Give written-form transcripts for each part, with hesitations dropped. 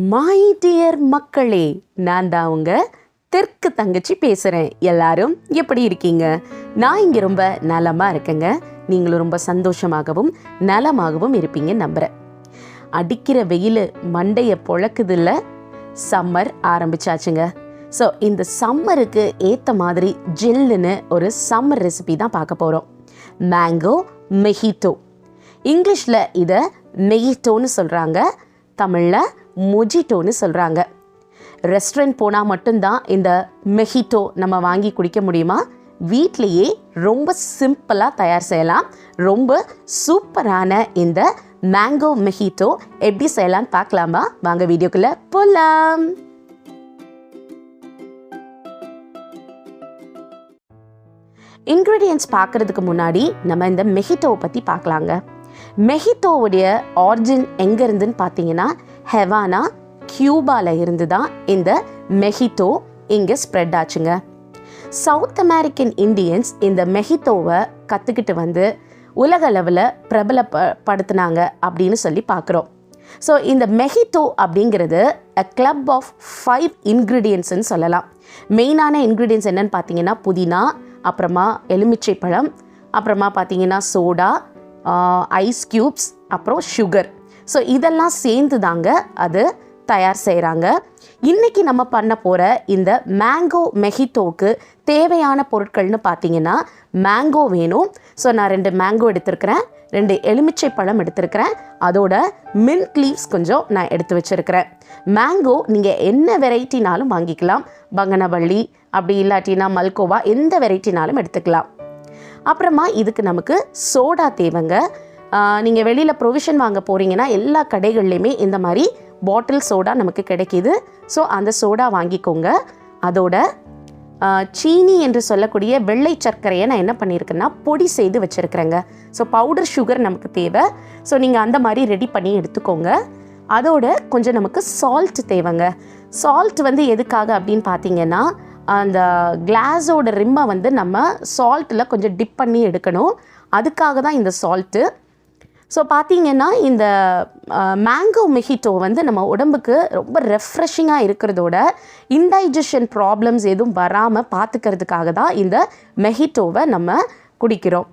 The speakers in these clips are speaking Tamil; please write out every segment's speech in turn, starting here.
மை டியர் மக்களே, நான் தான் உங்க தெற்கு தங்கச்சி பேசுகிறேன். எல்லாரும் எப்படி இருக்கீங்க? நான் இங்கே ரொம்ப நலமாக இருக்கேங்க. நீங்களும் ரொம்ப சந்தோஷமாகவும் நலமாகவும் இருப்பீங்க நம்புகிறேன். அடிக்கிற வெயில் மண்டையை பொழக்குதில்ல, சம்மர் ஆரம்பிச்சாச்சுங்க. ஸோ இந்த சம்மருக்கு ஏற்ற மாதிரி ஜில்லுன்னு ஒரு சம்மர் ரெசிபி தான் பார்க்க போகிறோம். மேங்கோ மெஹிட்டோ. இங்கிலீஷில் இதை மெஹிட்டோன்னு சொல்கிறாங்க, தமிழில் மொஜிட்டோன்னு சொல்கிறாங்க. ரெஸ்டாரண்ட் போனால் மட்டும்தான் இந்த மெஹிட்டோ நம்ம வாங்கி குடிக்க முடியுமா? வீட்லேயே ரொம்ப சிம்பிளாக தயார் செய்யலாம். ரொம்ப சூப்பரான இந்த மேங்கோ மெஹிட்டோ எப்படி செய்யலாம்னு பார்க்கலாமா? வாங்க வீடியோக்குள்ளே போகலாம். இன்க்ரீடியன்ட்ஸ் பார்க்குறதுக்கு முன்னாடி நம்ம இந்த மெஹிட்டோவை பற்றி பார்க்கலாங்க. மெஹிட்டோவுடைய ஆரிஜின் எங்கே இருந்துன்னு பார்த்தீங்கன்னா, ஹெவானா கியூபாவில் இருந்து தான் இந்த மெஹிட்டோ இங்கே ஸ்ப்ரெட் ஆச்சுங்க. சவுத் அமெரிக்கன் இண்டியன்ஸ் இந்த மெஹிட்டோவை கற்றுக்கிட்டு வந்து உலக அளவில் பிரபலப்படுத்தினாங்க அப்படின்னு சொல்லி பார்க்குறோம். ஸோ இந்த மெஹிட்டோ அப்படிங்கிறது அ கிளப் ஆஃப் 5 இன்க்ரீடியன்ட்ஸ்ன்னு சொல்லலாம். மெயினான இன்க்ரீடியன்ட்ஸ் என்னென்னு பார்த்தீங்கன்னா, புதினா, அப்புறமா எலுமிச்சை பழம், அப்புறமா பார்த்தீங்கன்னா சோடா, ஐஸ் க்யூப்ஸ், அப்புறம் சுகர். ஸோ இதெல்லாம் சேர்ந்து தாங்க அது தயார் செய்கிறாங்க. இன்றைக்கி நம்ம பண்ண போகிற இந்த மேங்கோ மெஹிட்டோவுக்கு தேவையான பொருட்கள்னு பார்த்தீங்கன்னா, மேங்கோ வேணும். ஸோ நான் 2 மேங்கோ எடுத்துருக்கிறேன், 2 எலுமிச்சை பழம் எடுத்துருக்கிறேன், அதோட மின்ட் லீவ்ஸ் கொஞ்சம் நான் எடுத்து வச்சுருக்கிறேன். மேங்கோ நீங்கள் என்ன வெரைட்டினாலும் வாங்கிக்கலாம். பங்கனவள்ளி, அப்படி இல்லாட்டினா மல்கோவா, எந்த வெரைட்டினாலும் எடுத்துக்கலாம். அப்புறமா இதுக்கு நமக்கு சோடா தேவைங்க. நீங்கள் வெளியில் ப்ரொவிஷன் வாங்க போகிறீங்கன்னா எல்லா கடைகள்லையுமே இந்த மாதிரி பாட்டில் சோடா நமக்கு கிடைக்கிது. ஸோ அந்த சோடா வாங்கிக்கோங்க. அதோட சீனி என்று சொல்லக்கூடிய வெள்ளை சர்க்கரையை நான் என்ன பண்ணியிருக்கேன்னா பொடி செய்து வச்சுருக்கிறேங்க. ஸோ பவுடர் சுகர் நமக்கு தேவை. ஸோ நீங்கள் அந்த மாதிரி ரெடி பண்ணி எடுத்துக்கோங்க. அதோட கொஞ்சம் நமக்கு சால்ட் தேவைங்க. சால்ட் வந்து எதுக்காக அப்படின்னு பார்த்தீங்கன்னா, அந்த கிளாஸோட ரிம்மை வந்து நம்ம சால்ட்டில் கொஞ்சம் டிப் பண்ணி எடுக்கணும். அதுக்காக தான் இந்த சால்ட்டு. ஸோ பார்த்தீங்கன்னா, இந்த மேங்கோ மெஹிட்டோ வந்து நம்ம உடம்புக்கு ரொம்ப ரெஃப்ரெஷிங்காக இருக்கிறதோட இன்டைஜஷன் ப்ராப்ளம்ஸ் எதுவும் வராமல் பார்த்துக்கிறதுக்காக தான் இந்த மெஹிட்டோவை நம்ம குடிக்கிறோம்.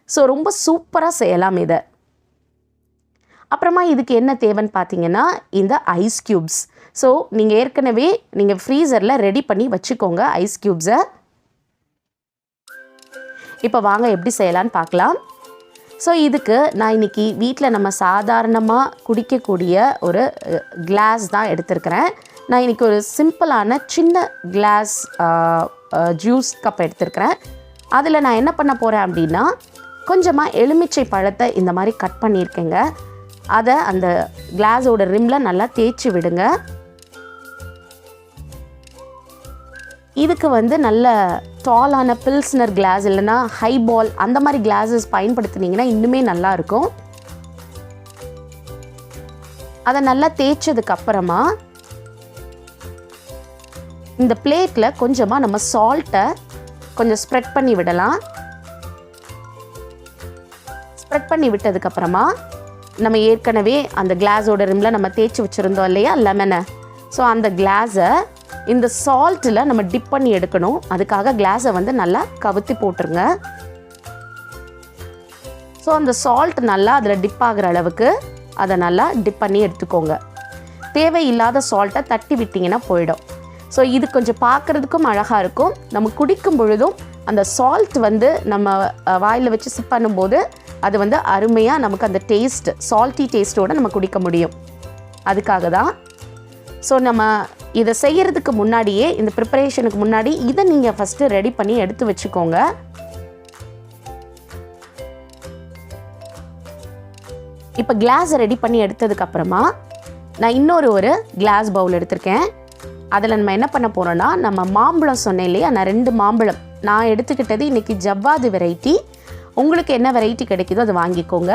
ஸோ ரொம்ப சூப்பராக செய்யலாம் இதை. அப்புறமா இதுக்கு என்ன தேவைன்னு பார்த்தீங்கன்னா, இந்த ஐஸ் க்யூப்ஸ். ஸோ நீங்கள் ஏற்கனவே நீங்கள் ஃப்ரீசரில் ரெடி பண்ணி வச்சுக்கோங்க ஐஸ் க்யூப்ஸை. இப்போ வாங்க எப்படி செய்யலான்னு பார்க்கலாம். ஸோ இதுக்கு நான் இன்றைக்கி வீட்டில் நம்ம சாதாரணமாக குடிக்கக்கூடிய ஒரு கிளாஸ் தான் எடுத்துருக்கிறேன். நான் இன்றைக்கி ஒரு சிம்பிளான சின்ன கிளாஸ் ஜூஸ் கப் எடுத்துருக்கிறேன். அதில் நான் என்ன பண்ண போகிறேன் அப்படின்னா, கொஞ்சமாக எலுமிச்சை பழத்தை இந்த மாதிரி கட் பண்ணியிருக்கேங்க. அதை அந்த கிளாஸோட ரிம்மில் நல்லா தேய்ச்சி விடுங்க. இதுக்கு வந்து நல்ல டாலான பில்ஸ்னர் கிளாஸ் இல்லைன்னா ஹைபால் அந்த மாதிரி கிளாஸஸ் பயன்படுத்தினீங்கன்னா இன்னுமே நல்லாயிருக்கும். அதை நல்லா தேய்ச்சதுக்கு அப்புறமா இந்த பிளேட்டில் கொஞ்சமாக நம்ம சால்ட்டை கொஞ்சம் ஸ்ப்ரெட் பண்ணி விடலாம். ஸ்ப்ரெட் பண்ணி விட்டதுக்கப்புறமா நம்ம ஏற்கனவே அந்த கிளாஸோட ரிம்மில் நம்ம தேய்ச்சி வச்சுருந்தோம் இல்லையா லெமனை, ஸோ அந்த கிளாஸை இந்த சால்ட்டில் நம்ம டிப் பண்ணி எடுக்கணும். அதுக்காக கிளாஸை வந்து நல்லா கவுத்தி போட்டுருங்க. ஸோ அந்த சால்ட் நல்லா அதில் டிப் ஆகிற அளவுக்கு அதை நல்லா டிப் பண்ணி எடுத்துக்கோங்க. தேவையில்லாத சால்ட்டை தட்டி விட்டிங்கன்னா போயிடும். ஸோ இது கொஞ்சம் பார்க்குறதுக்கும் அழகாக இருக்கும். நம்ம குடிக்கும் பொழுதும் அந்த சால்ட் வந்து நம்ம வாயில் வச்சு சிப் பண்ணும்போது அது வந்து அருமையாக நமக்கு அந்த டேஸ்ட், சால்ட்டி டேஸ்ட்டோடு நம்ம குடிக்க முடியும். அதுக்காக தான். ஸோ நம்ம இதை செய்கிறதுக்கு முன்னாடியே, இந்த ப்ரிப்பரேஷனுக்கு முன்னாடி இதை நீங்கள் ஃபஸ்ட்டு ரெடி பண்ணி எடுத்து வச்சுக்கோங்க. இப்போ கிளாஸை ரெடி பண்ணி எடுத்ததுக்கப்புறமா நான் ஒரு கிளாஸ் பவுல் எடுத்திருக்கேன். அதில் நம்ம என்ன பண்ண போகிறோன்னா, நம்ம மாம்பழம் சொன்னேன் இல்லையா, நான் 2 மாம்பழம் நான் எடுத்துக்கிட்டது இன்றைக்கி ஜவ்வாது வெரைட்டி. உங்களுக்கு என்ன வெரைட்டி கிடைக்குதோ அதை வாங்கிக்கோங்க.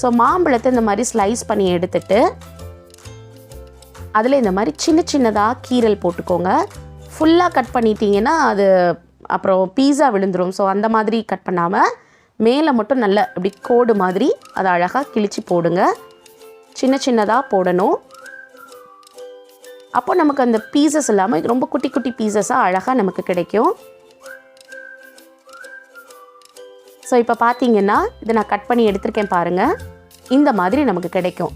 ஸோ மாம்பழத்தை இந்த மாதிரி ஸ்லைஸ் பண்ணி எடுத்துட்டு அதில் இந்த மாதிரி சின்ன சின்னதாக கீரல் போட்டுக்கோங்க. ஃபுல்லாக கட் பண்ணிட்டீங்கன்னா அது அப்புறம் பீஸா விழுந்துடும். ஸோ அந்த மாதிரி கட் பண்ணாமல் மேலே மட்டும் நல்ல இப்படி கோடு மாதிரி அதை அழகாக கிழிச்சு போடுங்க. சின்ன சின்னதாக போடணும். அப்போ நமக்கு அந்த பீசஸ் இல்லாமல் ரொம்ப குட்டி குட்டி பீசஸாக அழகாக நமக்கு கிடைக்கும். ஸோ இப்போ பார்த்தீங்கன்னா இதை நான் கட் பண்ணி எடுத்திருக்கேன் பாருங்கள், இந்த மாதிரி நமக்கு கிடைக்கும்.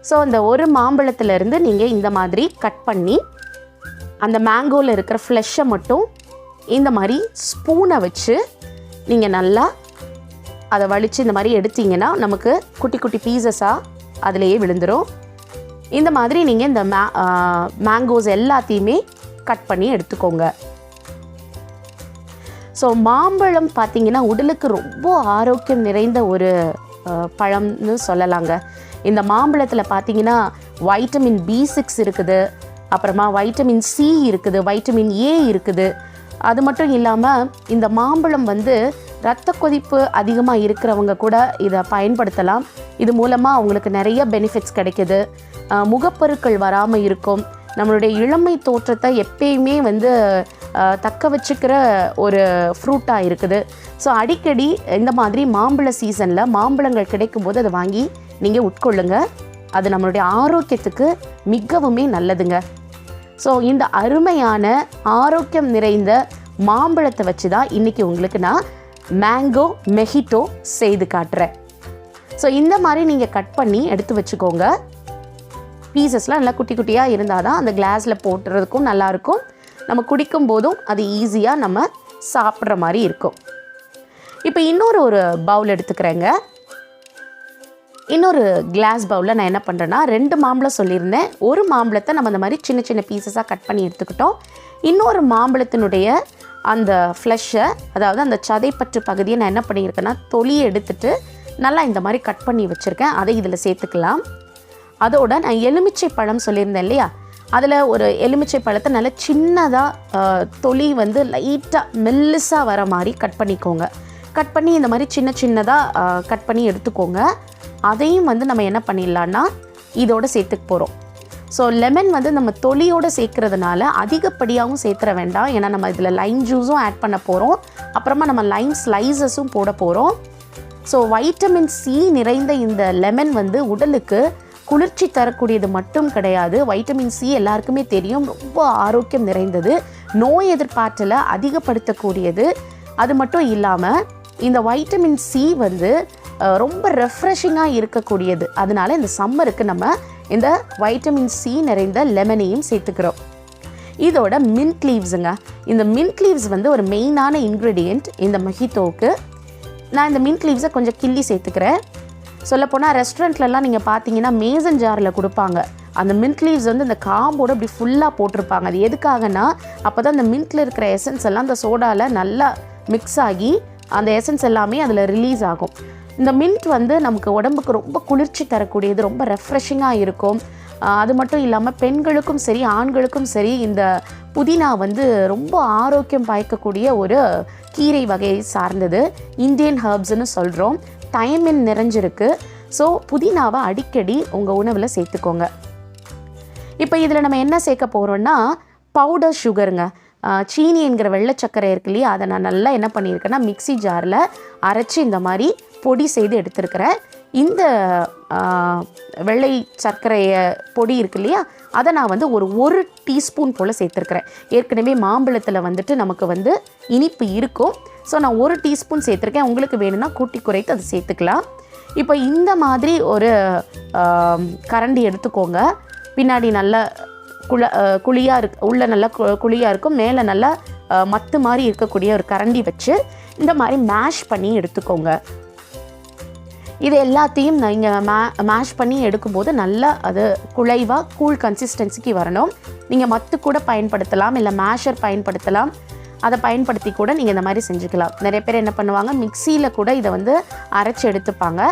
ஸோ அந்த ஒரு மாம்பழத்துலேருந்து நீங்கள் இந்த மாதிரி கட் பண்ணி அந்த மேங்கோவில் இருக்கிற ஃப்ளெஷ்ஷை மட்டும் இந்த மாதிரி ஸ்பூனை வச்சு நீங்கள் நல்லா அதை வலித்து இந்த மாதிரி எடுத்தீங்கன்னா நமக்கு குட்டி குட்டி பீசஸாக அதிலேயே விழுந்துடும். இந்த மாதிரி நீங்கள் இந்த மேங்கோஸ் எல்லாத்தையுமே கட் பண்ணி எடுத்துக்கோங்க. ஸோ மாம்பழம் பார்த்திங்கன்னா உடலுக்கு ரொம்ப ஆரோக்கியம் நிறைந்த ஒரு பழம்னு சொல்லலாங்க. இந்த மாம்பழத்தில் பார்த்திங்கன்னா வைட்டமின் B6 இருக்குது, அப்புறமா வைட்டமின் C இருக்குது, வைட்டமின் A இருக்குது. அது மட்டும் இல்லாமல் இந்த மாம்பழம் வந்து இரத்த கொதிப்பு அதிகமாக இருக்கிறவங்க கூட இதை பயன்படுத்தலாம். இது மூலமாக அவங்களுக்கு நிறைய பெனிஃபிட்ஸ் கிடைக்கிது. முகப்பருக்கள் வராமல் இருக்கும். நம்மளுடைய இளமை தோற்றத்தை எப்பயுமே வந்து தக்க வச்சுக்கிற ஒரு ஃப்ரூட்டாக இருக்குது. ஸோ அடிக்கடி இந்த மாதிரி மாம்பழ சீசனில் மாம்பழங்கள் கிடைக்கும்போது அதை வாங்கி நீங்கள் உட்கொள்ளுங்க. அது நம்மளுடைய ஆரோக்கியத்துக்கு மிகவுமே நல்லதுங்க. ஸோ இந்த அருமையான ஆரோக்கியம் நிறைந்த மாம்பழத்தை வச்சு தான் இன்றைக்கி உங்களுக்கு நான் மேங்கோ மெஹிட்டோ செய்து காட்டுறேன். ஸோ இந்த மாதிரி நீங்கள் கட் பண்ணி எடுத்து வச்சுக்கோங்க. பீசஸ்லாம் நல்லா குட்டி குட்டியாக இருந்தால் தான் அந்த கிளாஸில் போட்டுறதுக்கும் நல்லாயிருக்கும். நம்ம குடிக்கும் போதும் அது ஈஸியாக நம்ம சாப்பிட்ற மாதிரி இருக்கும். இப்போ இன்னொரு பவுல் எடுத்துக்கிறேங்க. இன்னொரு கிளாஸ் பவுலில் நான் என்ன பண்ணுறேன்னா 2 மாம்பழம் சொல்லியிருந்தேன். ஒரு மாம்பழத்தை நம்ம இந்த மாதிரி சின்ன சின்ன பீசஸாக கட் பண்ணி எடுத்துக்கிட்டோம். இன்னொரு மாம்பழத்தினுடைய அந்த ஃப்ளெஷ்ஷை, அதாவது அந்த சதைப்பற்று பகுதியை நான் என்ன பண்ணியிருக்கேன்னா தொலியை எடுத்துட்டு நல்லா இந்த மாதிரி கட் பண்ணி வச்சுருக்கேன். அதை இதில் சேர்த்துக்கலாம். அதோட நான் எலுமிச்சை பழம் சொல்லியிருந்தேன் இல்லையா, அதில் ஒரு எலுமிச்சை பழத்தை நல்லா சின்னதாக தொலி வந்து லைட்டாக மெல்லிஸாக வர மாதிரி கட் பண்ணிக்கோங்க. கட் பண்ணி இந்த மாதிரி சின்ன சின்னதாக கட் பண்ணி எடுத்துக்கோங்க. அதையும் வந்து நம்ம என்ன பண்ணிடலான்னா இதோடு சேர்த்துக்க போகிறோம். ஸோ லெமன் வந்து நம்ம தொலியோடு சேர்க்கறதுனால அதிகப்படியாகவும் சேர்த்துற வேண்டாம். ஏன்னா நம்ம இதில் லைம் ஜூஸும் ஆட் பண்ண போகிறோம், அப்புறமா நம்ம லைம் ஸ்லைசஸும் போட போகிறோம். ஸோ வைட்டமின் C நிறைந்த இந்த லெமன் வந்து உடலுக்கு குளிர்ச்சி தரக்கூடியது மட்டும் கிடையாது. வைட்டமின் C எல்லாருக்குமே தெரியும், ரொம்ப ஆரோக்கியம் நிறைந்தது, நோய் எதிர்ப்பாற்றலை அதிகப்படுத்தக்கூடியது. அது மட்டும் இல்லாமல் இந்த வைட்டமின் C வந்து ரொம்ப ரெஃப்ரெஷிங்காக இருக்கக்கூடியது. அதனால இந்த சம்மருக்கு நம்ம இந்த வைட்டமின் C நிறைந்த லெமனையும் சேர்த்துக்கிறோம். இதோட மின்ட் லீவ்ஸுங்க. இந்த மின்ட் லீவ்ஸ் வந்து ஒரு மெயினான இன்க்ரீடியண்ட் இந்த மொஹிட்டோவுக்கு. நான் இந்த மின்ட் லீவ்ஸை கொஞ்சம் கிள்ளி சேர்த்துக்கிறேன். சொல்லப்போனால் ரெஸ்டாரண்ட்லலாம் நீங்கள் பார்த்தீங்கன்னா மேசன் ஜாரில் கொடுப்பாங்க. அந்த மின்ட் லீவ்ஸ் வந்து இந்த காம்போடு அப்படி ஃபுல்லாக போட்டிருப்பாங்க. அது எதுக்காகனா அப்போ தான் அந்த மின்ட்டில் இருக்கிற எசன்ஸ் எல்லாம் அந்த சோடாவில் நல்லா மிக்ஸ் ஆகி அந்த எசன்ஸ் எல்லாமே அதில் ரிலீஸ் ஆகும். இந்த மின்ட் வந்து நமக்கு உடம்புக்கு ரொம்ப குளிர்ச்சி தரக்கூடியது, ரொம்ப ரெஃப்ரெஷிங்காக இருக்கும். அது மட்டும் இல்லாமல் பெண்களுக்கும் சரி ஆண்களுக்கும் சரி இந்த புதினா வந்து ரொம்ப ஆரோக்கியம் பாய்க்கக்கூடிய ஒரு கீரை வகையை சார்ந்தது. இந்தியன் ஹர்ப்ஸ்னு சொல்கிறோம். தைமின் நிறைஞ்சிருக்கு. ஸோ புதினாவை அடிக்கடி உங்கள் உணவில் சேர்த்துக்கோங்க. இப்போ இதில் நம்ம என்ன சேர்க்க போகிறோன்னா பவுடர் சுகருங்க. சீனி என்கிற வெள்ளை சர்க்கரை இருக்கு இல்லையா, அதை நான் நல்லா என்ன பண்ணியிருக்கேன்னா மிக்ஸி ஜாரில் அரைச்சி இந்த மாதிரி பொடி செய்து எடுத்துருக்கிறேன். இந்த வெள்ளை சர்க்கரையை பொடி இருக்கு இல்லையா, அதை நான் வந்து ஒரு டீஸ்பூன் போல் சேர்த்துருக்கிறேன். ஏற்கனவே மாம்பழத்தில் வந்துட்டு நமக்கு வந்து இனிப்பு இருக்கும். ஸோ நான் 1 டீஸ்பூன் சேர்த்துருக்கேன். உங்களுக்கு வேணும்னா கூட்டி குறைத்து அதை சேர்த்துக்கலாம். இப்போ இந்த மாதிரி ஒரு கரண்டி எடுத்துக்கோங்க. பின்னாடி நல்லா குழியாக இருக்கு, உள்ள நல்லா குழியாக இருக்கும், மேலே நல்லா மத்து மாதிரி இருக்கக்கூடிய ஒரு கரண்டி வச்சு இந்த மாதிரி மேஷ் பண்ணி எடுத்துக்கோங்க. இது எல்லாத்தையும் நீங்கள் மேஷ் பண்ணி எடுக்கும்போது நல்லா அது குழைவாக கூல் கன்சிஸ்டன்சிக்கு வரணும். நீங்கள் மத்து கூட பயன்படுத்தலாம், இல்லை மேஷர் பயன்படுத்தலாம். அதை பயன்படுத்தி கூட நீங்கள் இந்த மாதிரி செஞ்சுக்கலாம். நிறைய பேர் என்ன பண்ணுவாங்க, மிக்சியில் கூட இதை வந்து அரைச்சி எடுத்துப்பாங்க.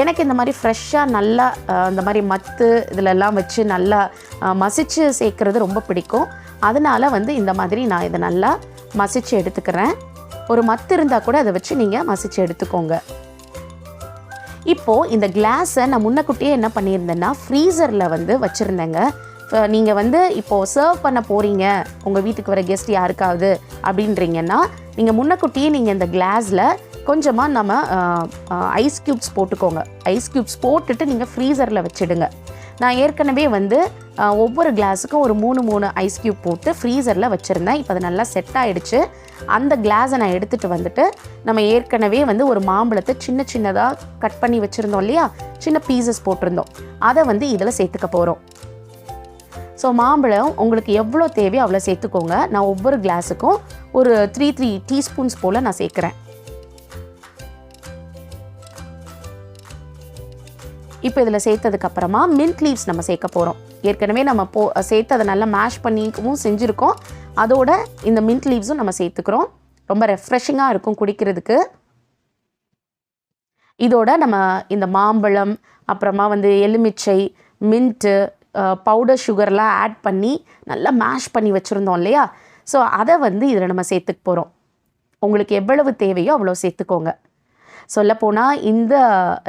எனக்கு இந்த மாதிரி ஃப்ரெஷ்ஷாக நல்லா இந்த மாதிரி மத்து இதிலெல்லாம் வச்சு நல்லா மசிச்சு சேர்க்குறது ரொம்ப பிடிக்கும். அதனால் வந்து இந்த மாதிரி நான் இதை நல்லா மசிச்சு எடுத்துக்கிறேன். ஒரு மத்து இருந்தால் கூட அதை வச்சு நீங்கள் மசிச்சு எடுத்துக்கோங்க. இப்போது இந்த கிளாஸை நான் முன்னக்கூட்டியே என்ன பண்ணியிருந்தேன்னா ஃப்ரீசரில் வந்து வச்சுருந்தேங்க. நீங்கள் வந்து இப்போது சர்வ் பண்ண போகிறீங்க, உங்கள் வீட்டுக்கு வர கெஸ்ட் யாருக்காவது அப்படின்றீங்கன்னா நீங்கள் முன்னக்கூட்டியே நீங்கள் இந்த கிளாஸில் கொஞ்சமாக நம்ம ஐஸ் க்யூப்ஸ் போட்டுக்கோங்க. ஐஸ் க்யூப்ஸ் போட்டுட்டு நீங்கள் ஃப்ரீசரில் வச்சுடுங்க. நான் ஏற்கனவே வந்து ஒவ்வொரு கிளாஸுக்கும் ஒரு 3 ஐஸ் க்யூப் போட்டு ஃப்ரீசரில் வச்சுருந்தேன். இப்போ அது நல்லா செட் ஆகிடுச்சு. அந்த கிளாஸை நான் எடுத்துகிட்டு வந்துட்டு நம்ம ஏற்கனவே வந்து ஒரு மாம்பழத்தை சின்னதாக கட் பண்ணி வச்சுருந்தோம் இல்லையா, சின்ன பீசஸ் போட்டிருந்தோம், அதை வந்து இதில் சேர்த்துக்க போகிறோம். ஸோ மாம்பழம் உங்களுக்கு எவ்வளோ தேவையோ அவ்வளோ சேர்த்துக்கோங்க. நான் ஒவ்வொரு கிளாஸுக்கும் ஒரு 3 டீஸ்பூன்ஸ் போல் நான் சேர்க்குறேன். இப்போ இதில் சேர்த்ததுக்கப்புறமா மின்ட் லீவ்ஸ் நம்ம சேர்க்க போகிறோம். ஏற்கனவே நம்ம சேர்த்து அதை நல்லா மேஷ் பண்ணிக்கவும் செஞ்சுருக்கோம். அதோட இந்த மின்ட் லீவ்ஸும் நம்ம சேர்த்துக்கிறோம். ரொம்ப ரெஃப்ரெஷிங்காக இருக்கும் குடிக்கிறதுக்கு. இதோட நம்ம இந்த மாம்பழம், அப்புறமா வந்து எலுமிச்சை, மின்ட்டு, பவுடர் சுகர்லாம் ஆட் பண்ணி நல்லா மேஷ் பண்ணி வச்சுருந்தோம் இல்லையா, ஸோ அதை வந்து இதில் நம்ம சேர்த்துக்க போகிறோம். உங்களுக்கு எவ்வளவு தேவையோ அவ்வளோ சேர்த்துக்கோங்க. சொல்லப்போனால் இந்த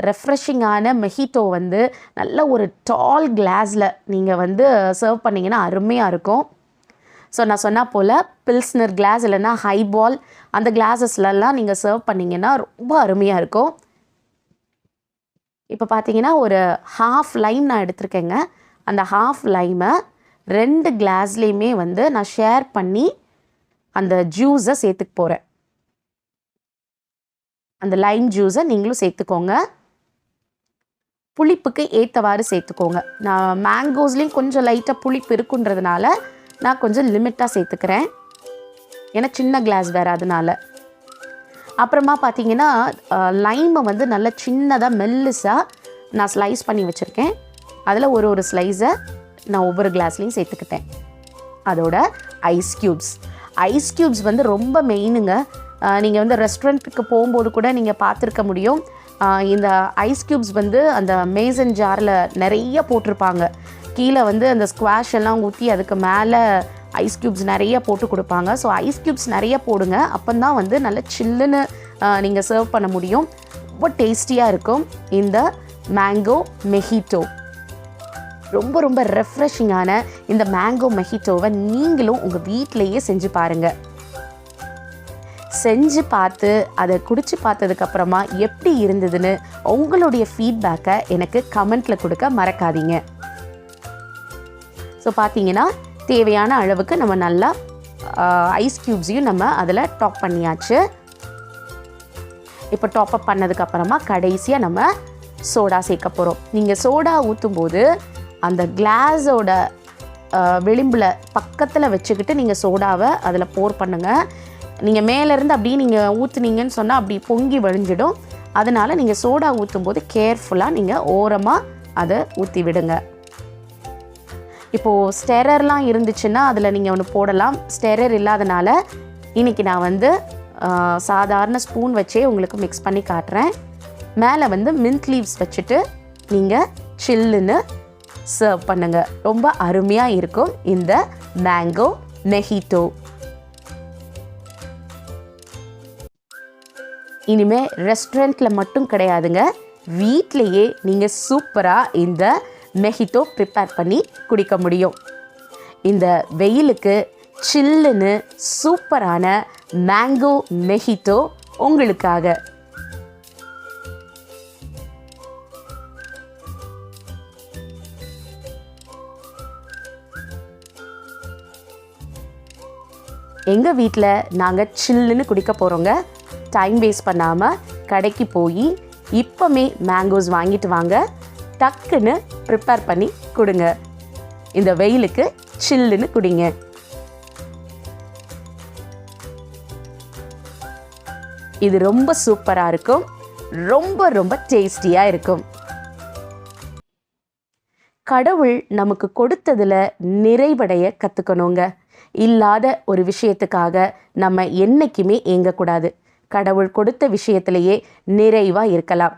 ரெஃப்ரெஷிங்கான மெஹிட்டோ வந்து நல்ல ஒரு டால் கிளாஸில் நீங்கள் வந்து சர்வ் பண்ணிங்கன்னா அருமையாக இருக்கும். ஸோ நான் சொன்னால் போல் பில்ஸ்னர் கிளாஸ் இல்லைன்னா ஹைபால் அந்த கிளாஸஸ்லலாம் நீங்கள் சர்வ் பண்ணிங்கன்னா ரொம்ப அருமையாக இருக்கும். இப்போ பார்த்தீங்கன்னா ஒரு ஹாஃப் லைம் நான் எடுத்திருக்கேங்க. அந்த ஹாஃப் லைமை 2 கிளாஸ்லேயுமே வந்து நான் ஷேர் பண்ணி அந்த ஜூஸை சேர்த்துக்க போகிறேன். அந்த லைம் ஜூஸை நீங்களும் சேர்த்துக்கோங்க. புளிப்புக்கு ஏற்றவாறு சேர்த்துக்கோங்க. நான் மேங்கோஸ்லேயும் கொஞ்சம் லைட்டாக புளிப்பு இருக்குன்றதுனால நான் கொஞ்சம் லிமிட்டாக சேர்த்துக்கிறேன். ஏன்னா சின்ன கிளாஸ் வேறு அதனால. அப்புறமா பார்த்தீங்கன்னா லைமை வந்து நல்லா சின்னதாக மெல்லுசாக நான் ஸ்லைஸ் பண்ணி வச்சுருக்கேன். அதில் ஒரு ஸ்லைஸை நான் ஒவ்வொரு கிளாஸ்லேயும் சேர்த்துக்கிட்டேன். அதோட ஐஸ் க்யூப்ஸ் வந்து ரொம்ப மெயினுங்க. நீங்கள் வந்து ரெஸ்டாரண்ட்டுக்கு போகும்போது கூட நீங்கள் பார்த்துருக்க முடியும். இந்த ஐஸ் க்யூப்ஸ் வந்து அந்த மேசன் ஜாரில் நிறைய போட்டிருப்பாங்க. கீழே வந்து அந்த ஸ்குவாஷ் எல்லாம் ஊற்றி அதுக்கு மேலே ஐஸ் க்யூப்ஸ் நிறைய போட்டு கொடுப்பாங்க. ஸோ ஐஸ் க்யூப்ஸ் நிறைய போடுங்க. அப்போ தான் வந்து நல்ல சில்லுன்னு நீங்கள் சர்வ் பண்ண முடியும். ரொம்ப டேஸ்டியாக இருக்கும் இந்த மேங்கோ மெஹிட்டோ. ரொம்ப ரெஃப்ரெஷிங்கான இந்த மேங்கோ மெஹிட்டோவை நீங்களும் உங்கள் வீட்டிலையே செஞ்சு பாருங்கள். செஞ்சு பார்த்து அதை குடிச்சு பார்த்ததுக்கப்புறமா எப்படி இருந்ததுன்னு உங்களுடைய ஃபீட்பேக்கை எனக்கு கமெண்ட்டில் கொடுக்க மறக்காதீங்க. ஸோ பார்த்தீங்கன்னா தேவையான அளவுக்கு நம்ம நல்லா ஐஸ் க்யூப்ஸையும் நம்ம அதில் டாப் பண்ணியாச்சு. இப்போ டாப் அப் பண்ணதுக்கப்புறமா கடைசியாக நம்ம சோடா சேர்க்க போகிறோம். நீங்கள் சோடா ஊற்றும்போது அந்த கிளாஸோட விளிம்பில் பக்கத்தில் வச்சுக்கிட்டு நீங்கள் சோடாவை அதில் போர் பண்ணுங்கள். நீங்கள் மேலேருந்து அப்படியே நீங்கள் ஊற்றுனீங்கன்னு சொன்னால் அப்படி பொங்கி வழிஞ்சிடும். அதனால் நீங்கள் சோடா ஊற்றும்போது கேர்ஃபுல்லாக நீங்கள் ஓரமாக அதை ஊற்றி விடுங்க. இப்போது ஸ்டெரர்லாம் இருந்துச்சுன்னா அதில் நீங்கள் ஒன்று போடலாம். ஸ்டெரர் இல்லாதனால இன்றைக்கி நான் வந்து சாதாரண ஸ்பூன் வச்சே உங்களுக்கு மிக்ஸ் பண்ணி காட்டுறேன். மேலே வந்து மின்ட் லீவ்ஸ் வச்சுட்டு நீங்கள் சில்லுன்னு சர்வ் பண்ணுங்கள். ரொம்ப அருமையாக இருக்கும் இந்த மேங்கோ மெஹிட்டோ. இனிமேல் ரெஸ்டாரண்ட்டில் மட்டும் கிடையாதுங்க, வீட்டிலையே நீங்கள் சூப்பராக இந்த மெஹிட்டோ ப்ரிப்பேர் பண்ணி குடிக்க முடியும். இந்த வெயிலுக்கு சில்லுன்னு சூப்பரான மேங்கோ மெஹிட்டோ உங்களுக்காக. எங்கள் வீட்டில் நாங்கள் சில்லுன்னு குடிக்க போகிறோங்க. டைம் வேஸ்ட் பண்ணாமல் கடைக்கு போய் இப்போமே மேங்கோஸ் வாங்கிட்டு வாங்க, டக்குன்னு ப்ரிப்பேர் பண்ணி கொடுங்க. இந்த வெயிலுக்கு சில்லுன்னு குடிங்க. இது ரொம்ப சூப்பராக இருக்கும், ரொம்ப டேஸ்டியாக இருக்கும். கடவுள் நமக்கு கொடுத்ததில் நிறைவடைய கற்றுக்கணுங்க. இல்லாத ஒரு விஷயத்துக்காக நம்ம என்றைக்குமே ஏங்கக்கூடாது. கடவுள் கொடுத்த விஷயத்திலேயே நிறைவாக இருக்கலாம்.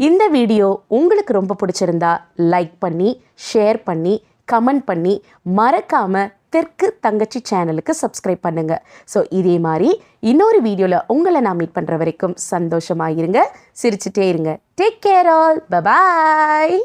இந்த வீடியோ உங்களுக்கு ரொம்ப பிடிச்சிருந்தா லைக் பண்ணி, ஷேர் பண்ணி, கமெண்ட் பண்ணி, மறக்காமல் தெற்கு தங்கச்சி சேனலுக்கு சப்ஸ்கிரைப் பண்ணுங்கள். ஸோ இதே மாதிரி இன்னொரு வீடியோவில் உங்களை நான் மீட் பண்ணுற வரைக்கும் சந்தோஷமாக இருங்க, சிரிச்சுட்டே இருங்க. Take care all, bye bye.